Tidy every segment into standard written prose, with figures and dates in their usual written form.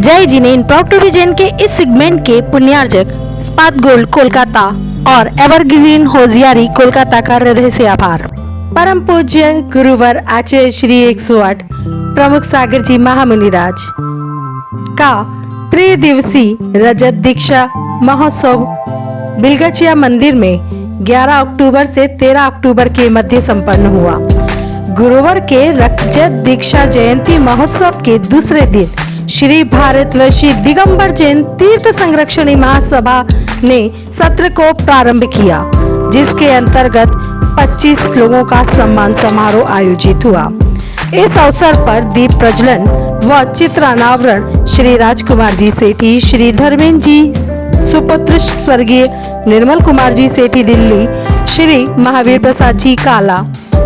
जय जिनेन proud to be Jain के इस सेगमेंट के पुण्यार्जक स्पात गोल्ड कोलकाता और एवरग्रीन होजियारी कोलकाता का हृदय से आभार। परम पूज्य गुरुवर आचार्य श्री 108 प्रमुख सागर जी महामुनिराज का त्रिदिवसीय रजत दीक्षा महोत्सव बिलगछिया मंदिर में 11 अक्टूबर से 13 अक्टूबर के मध्य संपन्न हुआ। गुरुवार के रजत दीक्षा जयंती महोत्सव के दूसरे दिन श्री भारतवर्षी दिगंबर जैन तीर्थ संरक्षणी महासभा ने सत्र को प्रारंभ किया, जिसके अंतर्गत 25 लोगों का सम्मान समारोह आयोजित हुआ। इस अवसर पर दीप प्रज्वलन व चित्रानावरण श्री राजकुमार जी सेठी, श्री धर्मेंद्र जी सुपुत्र स्वर्गीय निर्मल कुमार जी सेठी दिल्ली, श्री महावीर प्रसाद जी काला,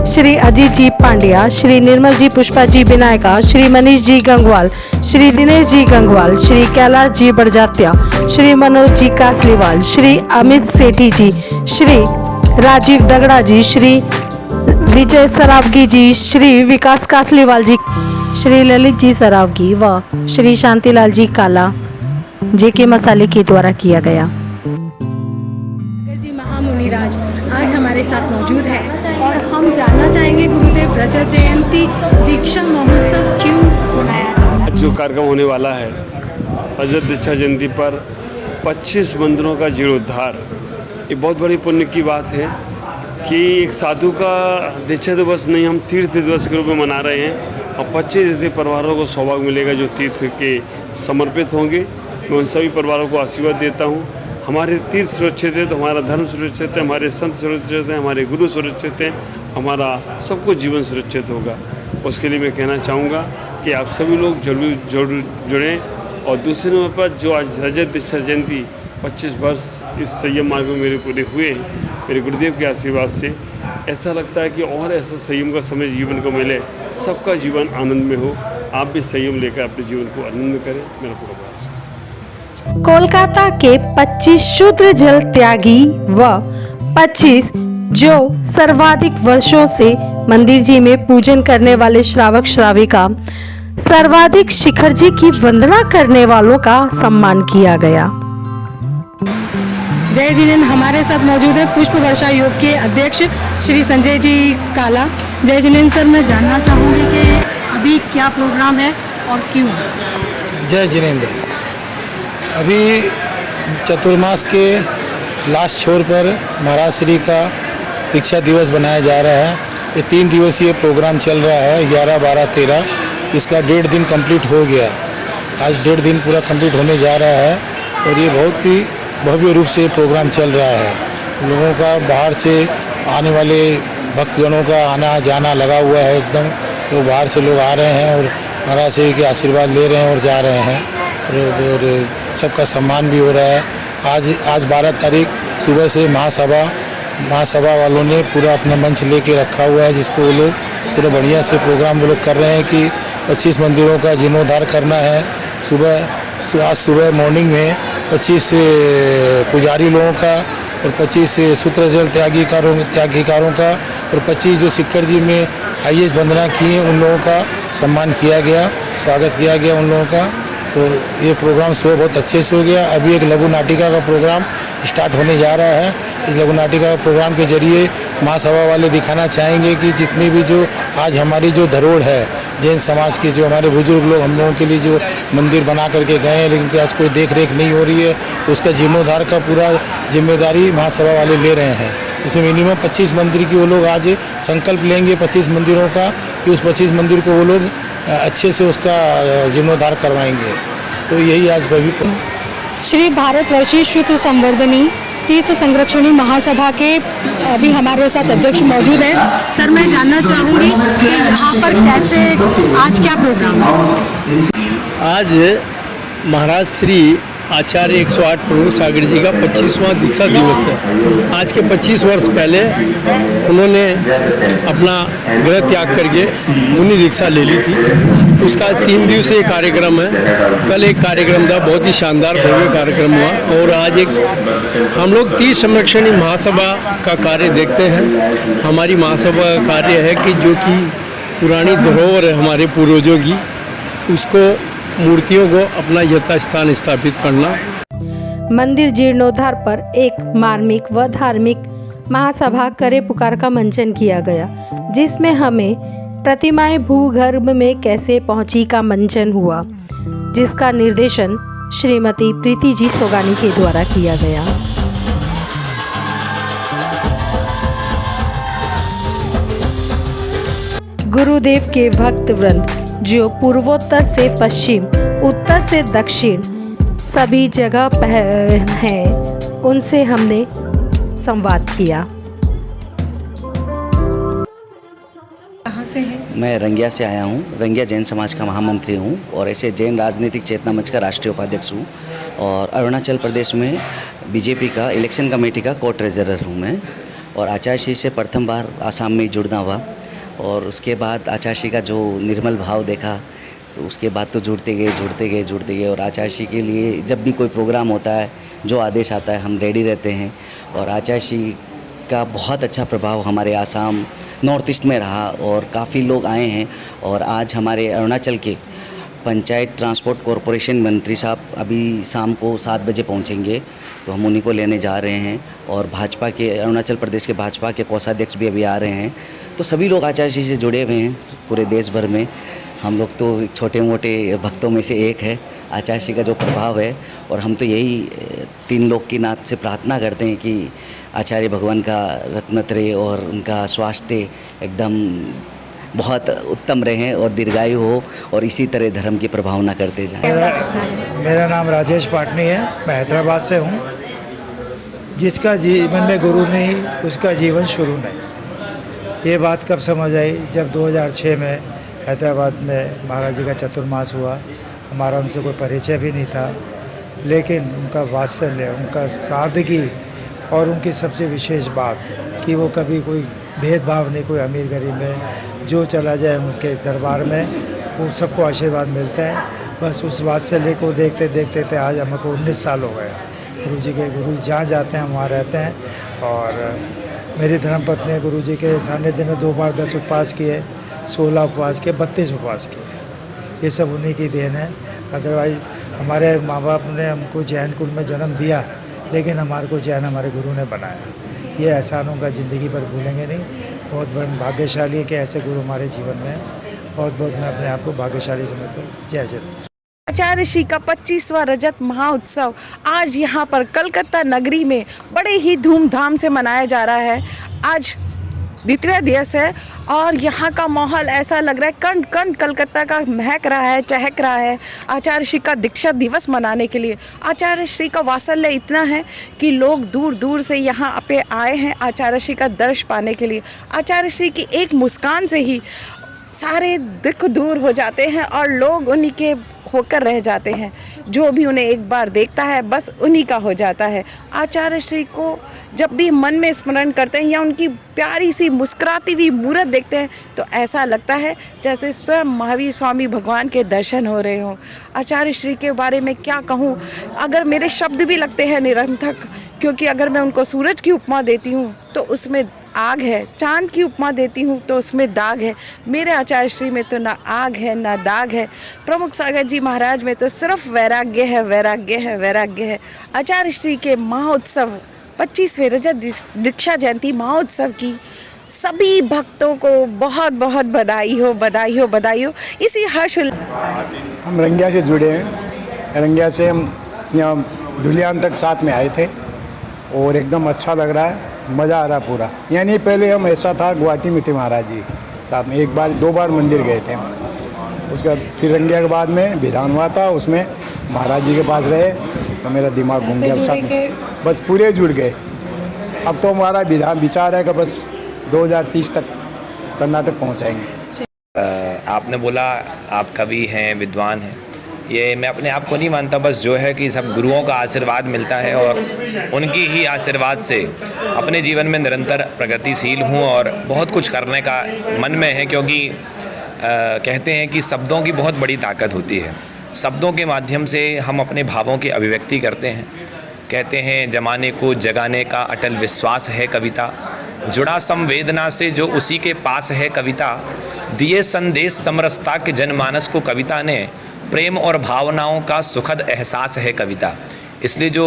श्री अजीत जी पांड्या, श्री निर्मल जी पुष्पा जी विनायका, श्री मनीष जी गंगवाल, श्री दिनेश जी गंगवाल, श्री कैलाश जी बड़जात्या, श्री मनोज जी कासलीवाल, श्री अमित सेठी जी, श्री राजीव दगड़ा जी, श्री विजय सरावगी जी, श्री विकास कासलीवाल जी, श्री ललित जी सरावगी व श्री शांतिलाल जी काला जेके मसाले के द्वारा किया गया। जी महामुनिराज आज हमारे साथ मौजूद है और हम जानना चाहेंगे गुरुदेव रजत जयंती दीक्षा महोत्सव क्यों मनाया जाता है। जो कार्यक्रम होने वाला है रजत दीक्षा जयंती पर 25 मंदिरों का जीर्णोद्धार, ये बहुत बड़ी पुण्य की बात है कि एक साधु का दीक्षा दिवस नहीं, हम तीर्थ दिवस के रूप में मना रहे हैं और 25 ऐसे परिवारों को सौभाग्य मिलेगा जो तीर्थ के समर्पित होंगे। मैं उन सभी परिवारों को आशीर्वाद देता हूँ। हमारे तीर्थ सुरक्षित है तो हमारा धर्म सुरक्षित है, हमारे संत सुरक्षित हैं, हमारे गुरु सुरक्षित हैं, हमारा सबको जीवन सुरक्षित होगा। उसके लिए मैं कहना चाहूँगा कि आप सभी लोग जरूर जुड़ें। और दूसरे नंबर पर जो आज रजत दीक्षा जयंती 25 वर्ष इस संयम मार्ग में मेरे पूरे हुए हैं, मेरे गुरुदेव के आशीर्वाद से ऐसा लगता है कि और ऐसा संयम का समय जीवन को मिले, सबका जीवन आनंद में हो। आप भी संयम लेकर अपने जीवन को आनंद में करें, मेरा पूरा प्रयास। कोलकाता के 25 शूद्र जल त्यागी व 25 जो सर्वाधिक वर्षों से मंदिर जी में पूजन करने वाले श्रावक श्राविका सर्वाधिक शिखर जी की वंदना करने वालों का सम्मान किया गया। जय जिनेन हमारे साथ मौजूद है पुष्प वर्षा योग के अध्यक्ष श्री संजय जी काला। जय जिनेन सर, मैं जानना चाहूँगी कि अभी क्या प्रोग्राम है और क्यों। जय जिनेंद्र, अभी चतुर्मास के लास्ट छोर पर महाराज श्री का दीक्षा दिवस बनाया जा रहा है। ये 3 दिवसीय प्रोग्राम चल रहा है, 11, 12, 13। इसका 1.5 दिन कंप्लीट हो गया। आज 1.5 दिन पूरा कंप्लीट होने जा रहा है और ये बहुत ही भव्य रूप से प्रोग्राम चल रहा है। लोगों का बाहर से आने वाले भक्तजनों का आना जाना लगा हुआ है एकदम। लोग बाहर से लोग आ रहे हैं और महाराज श्री के आशीर्वाद ले रहे हैं और जा रहे हैं और सबका सम्मान भी हो रहा है। आज 12 तारीख सुबह से महासभा वालों ने पूरा अपना मंच लेके रखा हुआ है, जिसको वो लोग पूरा बढ़िया से प्रोग्राम वो लोग कर रहे हैं कि 25 मंदिरों का जीर्णोद्धार करना है। आज सुबह मॉर्निंग में 25 पुजारी लोगों का और 25 सूत्र जल त्यागीकारों का और 25 जो शिखर जी में हाईएस्ट वंदना किए उन लोगों का सम्मान किया गया, स्वागत किया गया उन लोगों का। तो ये प्रोग्राम सुबह बहुत अच्छे से हो गया। अभी एक लघु नाटिका का प्रोग्राम स्टार्ट होने जा रहा है। इस लघु नाटिका प्रोग्राम के जरिए महासभा वाले दिखाना चाहेंगे कि जितनी भी जो आज हमारी जो धरोहर है जैन समाज के, जो हमारे बुजुर्ग लोग हम लोगों के लिए जो मंदिर बना करके गए हैं लेकिन आज कोई देख रेख नहीं हो रही है, तो उसका जीर्णोद्धार का पूरा जिम्मेदारी महासभा वाले ले रहे हैं। इसमें मिनिमम 25 मंदिर की वो लोग आज संकल्प लेंगे 25 मंदिरों का कि उस 25 मंदिर को वो लोग अच्छे से उसका जीर्णोद्धार करवाएंगे। तो यही आज भव्य श्री भारतवर्षी शुद्ध संवर्धनी तीर्थ संरक्षणी महासभा के अभी हमारे साथ अध्यक्ष मौजूद हैं। सर, मैं जानना चाहूँगी कि यहाँ पर कैसे आज क्या प्रोग्राम है। आज महाराज श्री आचार्य 108 प्रमुख सागर जी का 25वां दीक्षा दिवस है। आज के 25 वर्ष पहले उन्होंने अपना गृह त्याग करके मुनि दीक्षा ले ली थी। उसका 3 दिवसीय कार्यक्रम है। कल एक कार्यक्रम था, बहुत ही शानदार भव्य कार्यक्रम हुआ और आज एक हम लोग तीर्थ संरक्षणी महासभा का कार्य देखते हैं। हमारी महासभा का कार्य है कि जो कि पुरानी धरोहर है हमारे पूर्वजों की, उसको मूर्तियों को अपना यथास्थान स्थापित करना। मंदिर जीर्णोद्धार पर एक मार्मिक व धार्मिक महासभा करे पुकार का मंचन किया गया, जिसमें हमें प्रतिमाएं भूगर्भ में कैसे पहुंची का मंचन हुआ, जिसका निर्देशन श्रीमती प्रीति जी सोगानी के द्वारा किया गया। गुरुदेव के भक्त वृंद जो पूर्वोत्तर से पश्चिम, उत्तर से दक्षिण सभी जगह हैं, उनसे हमने संवाद किया। कहाँ से हैं? मैं रंगिया से आया हूँ। रंगिया जैन समाज का महामंत्री हूँ और ऐसे जैन राजनीतिक चेतना मंच का राष्ट्रीय उपाध्यक्ष हूँ और अरुणाचल प्रदेश में बीजेपी का इलेक्शन कमेटी का को ट्रेजरर हूँ मैं। और आचार्य श्री से प्रथम बार आसाम में जुड़ना हुआ और उसके बाद आचार्य श्री का जो निर्मल भाव देखा तो उसके बाद तो जुड़ते गए और आचार्य श्री के लिए जब भी कोई प्रोग्राम होता है, जो आदेश आता है, हम रेडी रहते हैं। और आचार्य श्री का बहुत अच्छा प्रभाव हमारे आसाम नॉर्थ ईस्ट में रहा और काफ़ी लोग आए हैं। और आज हमारे अरुणाचल के पंचायत ट्रांसपोर्ट कॉरपोरेशन मंत्री साहब अभी शाम को 7 बजे पहुंचेंगे, तो हम उन्हीं को लेने जा रहे हैं। और भाजपा के अरुणाचल प्रदेश के भाजपा के कोषाध्यक्ष भी अभी आ रहे हैं। तो सभी लोग आचार्य श्री से जुड़े हुए हैं पूरे देश भर में। हम लोग तो छोटे मोटे भक्तों में से एक है आचार्य श्री का जो प्रभाव है। और हम तो यही 3 लोग की नाथ से प्रार्थना करते हैं कि आचार्य भगवान का रत्नत्रय और उनका स्वास्थ्य एकदम बहुत उत्तम रहे और दीर्घायु हो और इसी तरह धर्म की प्रभावना करते जाएं। मेरा नाम राजेश पाटनी है, मैं हैदराबाद से हूँ। जिसका जीवन में गुरु नहीं, उसका जीवन शुरू नहीं। ये बात कब समझ आई? जब 2006 में हैदराबाद में महाराज जी का चतुर्मास हुआ। हमारा उनसे कोई परिचय भी नहीं था, लेकिन उनका वात्सल्य, उनका सादगी और उनकी सबसे विशेष बात कि वो कभी कोई भेदभाव नहीं, कोई अमीर गरीब में जो चला जाए उनके दरबार में वो सबको आशीर्वाद मिलता है। बस उस वात्सल्य को देखते देखते आज हमको 19 साल हो गए। गुरु जी जहाँ जाते हैं हम वहाँ रहते हैं। और मेरी धर्मपत्नी गुरु जी के सानिध्य में 2 बार 10 उपवास किए, 16 उपवास किए, 32 उपवास किए। ये सब उन्हीं की देन है। अदरवाइज हमारे माँ बाप ने हमको जैन कुल में जन्म दिया, लेकिन हमारे को जैन हमारे गुरु ने बनाया। ये एहसानों का ज़िंदगी पर भूलेंगे नहीं। बहुत बड़ा भाग्यशाली है कि ऐसे गुरु हमारे जीवन में है। बहुत बहुत मैं अपने आप को भाग्यशाली समझता हूँ। जय जय। आचार्य श्री का 25वां रजत महोत्सव आज यहाँ पर कलकत्ता नगरी में बड़े ही धूमधाम से मनाया जा रहा है। आज द्वितीय दिवस है और यहाँ का माहौल ऐसा लग रहा है, कण कण कलकत्ता का महक रहा है, चहक रहा है आचार्य श्री का दीक्षा दिवस मनाने के लिए। आचार्य श्री का वात्सल्य इतना है कि लोग दूर दूर से यहाँ पे आए हैं आचार्य श्री का दर्शन पाने के लिए। आचार्य श्री की एक मुस्कान से ही सारे दुख दूर हो जाते हैं और लोग उन्हीं के होकर रह जाते हैं। जो भी उन्हें एक बार देखता है बस उन्हीं का हो जाता है। आचार्य श्री को जब भी मन में स्मरण करते हैं या उनकी प्यारी सी मुस्कुराती हुई मूर्त देखते हैं तो ऐसा लगता है जैसे स्वयं महावीर स्वामी भगवान के दर्शन हो रहे हों। आचार्य श्री के बारे में क्या कहूँ, अगर मेरे शब्द भी लगते हैं निरर्थक, क्योंकि अगर मैं उनको सूरज की उपमा देती हूँ तो उसमें आग है, चांद की उपमा देती हूँ तो उसमें दाग है। मेरे आचार्य श्री में तो ना आग है ना दाग है। प्रमुख सागर जी महाराज में तो सिर्फ वैराग्य है, वैराग्य है, वैराग्य है। आचार्य श्री के महोत्सव 25वें रजत दीक्षा जयंती महोत्सव की सभी भक्तों को बहुत बहुत बधाई हो, बधाई हो, बधाई हो। इसी हर्ष हम रंगिया से जुड़े हैं। रंगिया से हम यहाँ धुलियान तक साथ में आए थे और एकदम अच्छा लग रहा है, मज़ा आ रहा पूरा। यानी पहले हम ऐसा था गुवाहाटी में थे महाराज जी साथ में, 1 बार 2 बार मंदिर गए थे। उसका फिर रंगिया के बाद में विधान हुआ था, उसमें महाराज जी के पास रहे तो मेरा दिमाग घूम गया साथ में, बस पूरे जुड़ गए। अब तो हमारा विधान विचार है कि बस 2030 तक कर्नाटक पहुँचाएंगे। आपने बोला आप कवि हैं, विद्वान हैं, ये मैं अपने आप को नहीं मानता, बस जो है कि सब गुरुओं का आशीर्वाद मिलता है और उनकी ही आशीर्वाद से अपने जीवन में निरंतर प्रगतिशील हूँ और बहुत कुछ करने का मन में है। क्योंकि कहते हैं कि शब्दों की बहुत बड़ी ताकत होती है। शब्दों के माध्यम से हम अपने भावों की अभिव्यक्ति करते हैं। कहते हैं जमाने को जगाने का अटल विश्वास है कविता, जुड़ा संवेदना से जो उसी के पास है कविता, दिए संदेश समरसता के जनमानस को कविता ने प्रेम और भावनाओं का सुखद एहसास है कविता। इसलिए जो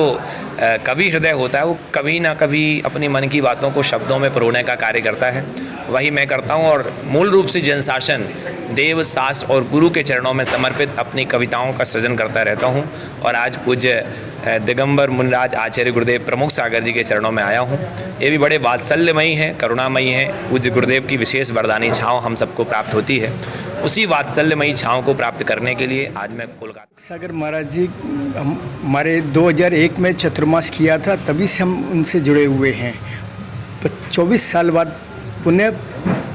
कवि हृदय होता है वो कभी ना कभी अपनी मन की बातों को शब्दों में परोने का कार्य करता है। वही मैं करता हूँ और मूल रूप से जन शासन, देव, शास्त्र और गुरु के चरणों में समर्पित अपनी कविताओं का सृजन करता रहता हूँ। और आज पूज्य दिगंबर मुनिराज आचार्य गुरुदेव प्रमुख सागर जी के चरणों में आया हूँ। ये भी बड़े वात्सल्यमयी हैं, करुणामयी हैं। पूज्य गुरुदेव की विशेष वरदानी छाँव हम सबको प्राप्त होती है। उसी वात्सल्यमयी छाँव को प्राप्त करने के लिए आज मैं कोलकाता सागर महाराज जी हमारे 2001 में चतुर्मास किया था, तभी से हम उनसे जुड़े हुए हैं। 24 साल बाद पुनः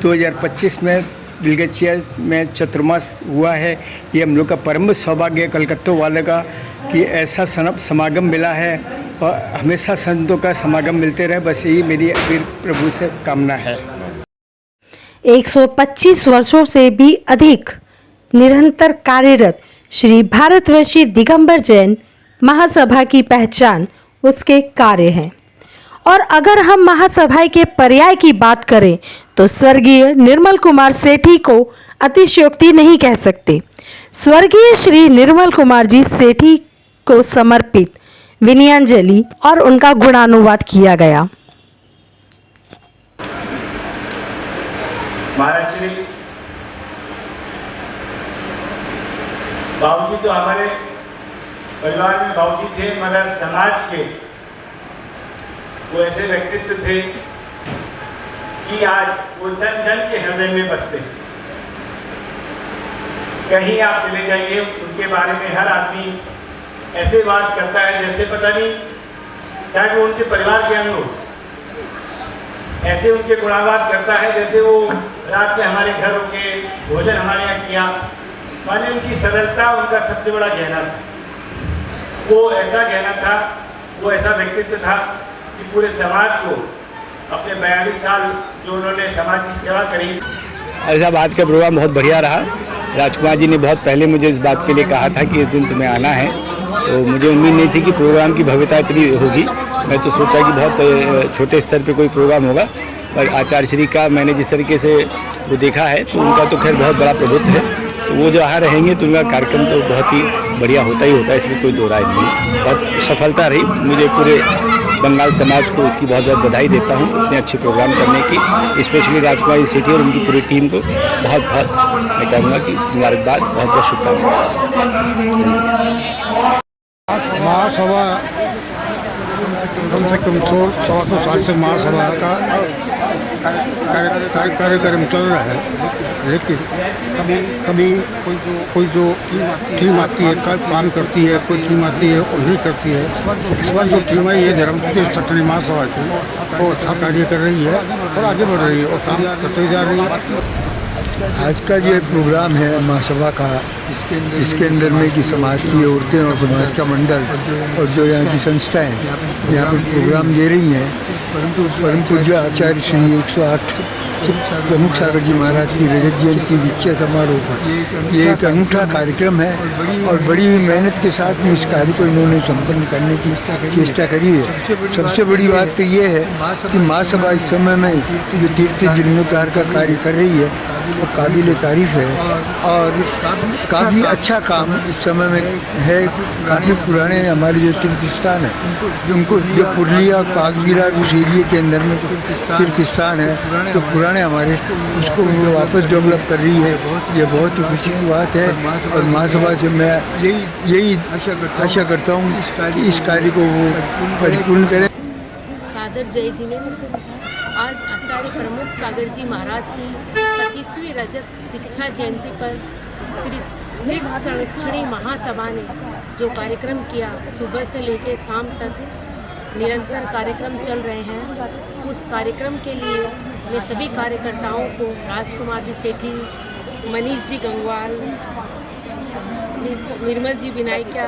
2025 में दिलगछिया में चतुर्मास हुआ है। ये हम लोग का परम सौभाग्य कलकत्ता वाले का कि ऐसा समागम मिला है और हमेशा संतों का समागम मिलते रहे, बस यही मेरी प्रभु से कामना है। 125 वर्षों से भी अधिक निरंतर कार्यरत श्री भारतवर्षी दिगंबर जैन महासभा की पहचान उसके कार्य हैं। और अगर हम महासभा के पर्याय की बात करें तो स्वर्गीय निर्मल कुमार सेठी को अतिशयोक्ति नहीं कह सकते। स्वर्गीय श्री निर्मल कुमार जी सेठी को समर्पित विनयांजलि और उनका गुणानुवाद किया गया। महाराज श्री बाबूजी तो हमारे परिवार में बाबूजी थे, मगर समाज के वो ऐसे व्यक्तित्व थे कि आज वो जन जन के हृदय में बसते। कहीं आप चले जाइए, उनके बारे में हर आदमी ऐसे बात करता है जैसे पता नहीं शायद वो उनके परिवार के अंग हो। ऐसे उनके गुणावाद करता है जैसे वो रात में हमारे घर होके भोजन हमारे यहाँ किया। माने उनकी सरलता उनका सबसे बड़ा गहना था। वो ऐसा गहना था, वो ऐसा व्यक्तित्व था कि पूरे समाज को अपने 42 साल जो उन्होंने समाज की सेवा करी। साहब आज का प्रोग्राम बहुत बढ़िया रहा। राजकुमार जी ने बहुत पहले मुझे इस बात के लिए कहा था कि इस दिन तुम्हें आना है, तो मुझे उम्मीद नहीं थी कि प्रोग्राम की भव्यता इतनी होगी। मैं तो सोचा कि बहुत छोटे स्तर पे कोई प्रोग्राम होगा, पर आचार्य श्री का मैंने जिस तरीके से वो देखा है तो उनका तो खैर बहुत बड़ा प्रभुत्व है। तो वो जो यहाँ रहेंगे तो उनका कार्यक्रम तो बहुत ही बढ़िया होता ही होता है, इसमें कोई दो राय नहीं। बहुत सफलता रही। मुझे पूरे बंगाल समाज को इसकी बहुत बहुत बधाई देता हूँ इतने अच्छे प्रोग्राम करने की। स्पेशली राजकुमार सेठी और उनकी पूरी टीम को बहुत बहुत मैं कहूँगा कि मुबारकबाद, बहुत बहुत शुभकामनाएं। महासभा कम से कम 100 साल से महासभा का कार्यक्रम चल रहा है, लेकिन कभी कोई जो टीम आती है काम करती है, कोई टीम आती है और नहीं करती है। इस बार जो टीम है ये धर्मप्रदेश छठवीं महासभा की, वो अच्छा कार्य कर रही है और आगे बढ़ रही है और काम करते जा रही है। आज का ये प्रोग्राम है महासभा का, इसके अंदर में कि समाज की औरतें और समाज का मंडल और जो यहाँ की संस्थाएं यहाँ पर प्रोग्राम दे रही हैं। परम पूज्य आचार्य श्री 108 प्रमुख सागर जी महाराज की रजत जयंती दीक्षा समारोह पर ये एक अनूठा कार्यक्रम है और बड़ी मेहनत के साथ में इस कार्य को इन्होंने संपन्न करने की चेष्टा करी है। सबसे बड़ी बात तो ये है कि महासभा इस समय में जो तीर्थ जीर्णोद्धार का कार्य कर रही है वो काबिल तारीफ है और काफ़ी अच्छा काम इस समय में है। काफ़ी पुराने हमारे जो तीर्थ स्थान है उनको जो पुरलिया कागवीरा उस एरिए के अंदर में तीर्थ स्थान है जो पुराने हमारे, उसको वापस डेवलप कर रही है। ये बहुत ही खुशी की बात है और महासभा से मैं यही आशा करता हूँ कि इस कार्य को वो परिपूर्ण करें। सादर जय जिनेंद्र। आज आचार्य प्रमुख सागर जी महाराज की 25वीं रजत दीक्षा जयंती पर श्री तीर्थ संरक्षणी महासभा ने जो कार्यक्रम किया, सुबह से लेकर शाम तक निरंतर कार्यक्रम चल रहे हैं। उस कार्यक्रम के लिए मैं सभी कार्यकर्ताओं को, राजकुमार जी सेठी, मनीष जी गंगवाल, निर्मल जी विनायका,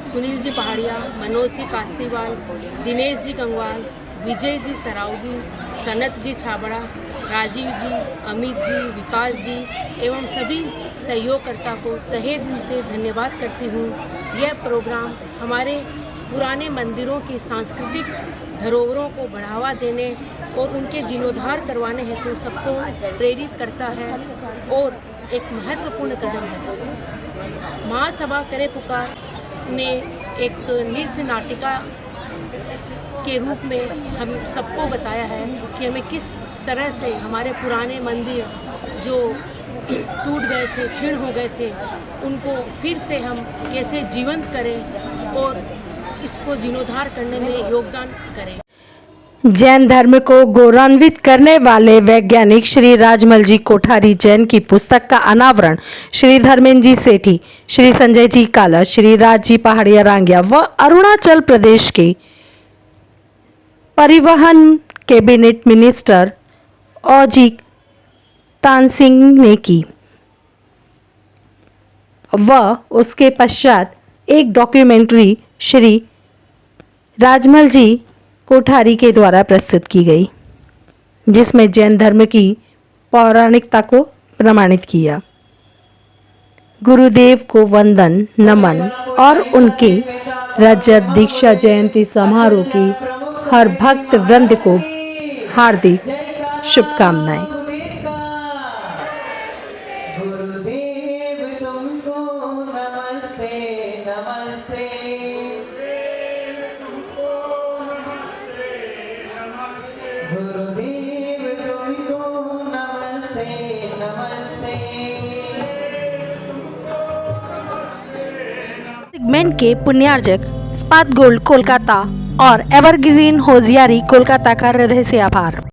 सुनील जी पहाड़िया, मनोज जी कास्तीवाल, दिनेश जी गंगवाल, विजय जी सरावगी, सनत जी छाबड़ा, राजीव जी, अमित जी, विकास जी एवं सभी सहयोगकर्ता को तहे दिल से धन्यवाद करती हूँ। यह प्रोग्राम हमारे पुराने मंदिरों की सांस्कृतिक धरोहरों को बढ़ावा देने और उनके जीर्णोद्धार करवाने हेतु सबको प्रेरित करता है और एक महत्वपूर्ण कदम है। महासभा करे पुकार ने एक नृत्य नाटिका के रूप में हम सबको बताया है कि हमें किस तरह से हमारे पुराने मंदिर जो टूट गए थे, छीण हो गए थे, उनको फिर से हम कैसे जीवंत करें और इसको जीर्णोद्धार करने में योगदान करें। जैन धर्म को गौरवान्वित करने वाले वैज्ञानिक श्री राजमल जी कोठारी जैन की पुस्तक का अनावरण श्री धर्मेंद्र जी सेठी, श्री संजय जी कालस, श्री राज जी पहाड़िया रांगिया व अरुणाचल प्रदेश के परिवहन कैबिनेट मिनिस्टर औजिक तानसिंह ने की व उसके पश्चात एक डॉक्यूमेंट्री श्री राजमल जी कोठारी के द्वारा प्रस्तुत की गई, जिसमें जैन धर्म की पौराणिकता को प्रमाणित किया। गुरुदेव को वंदन नमन और उनके रजत दीक्षा जयंती समारोह की हर भक्त वृंद को हार्दिक शुभकामनाएं। सेगमेंट के पुण्यार्जक स्पात गोल्ड कोलकाता और एवरग्रीन होजियारी कोलकाता का हृदय से आभार।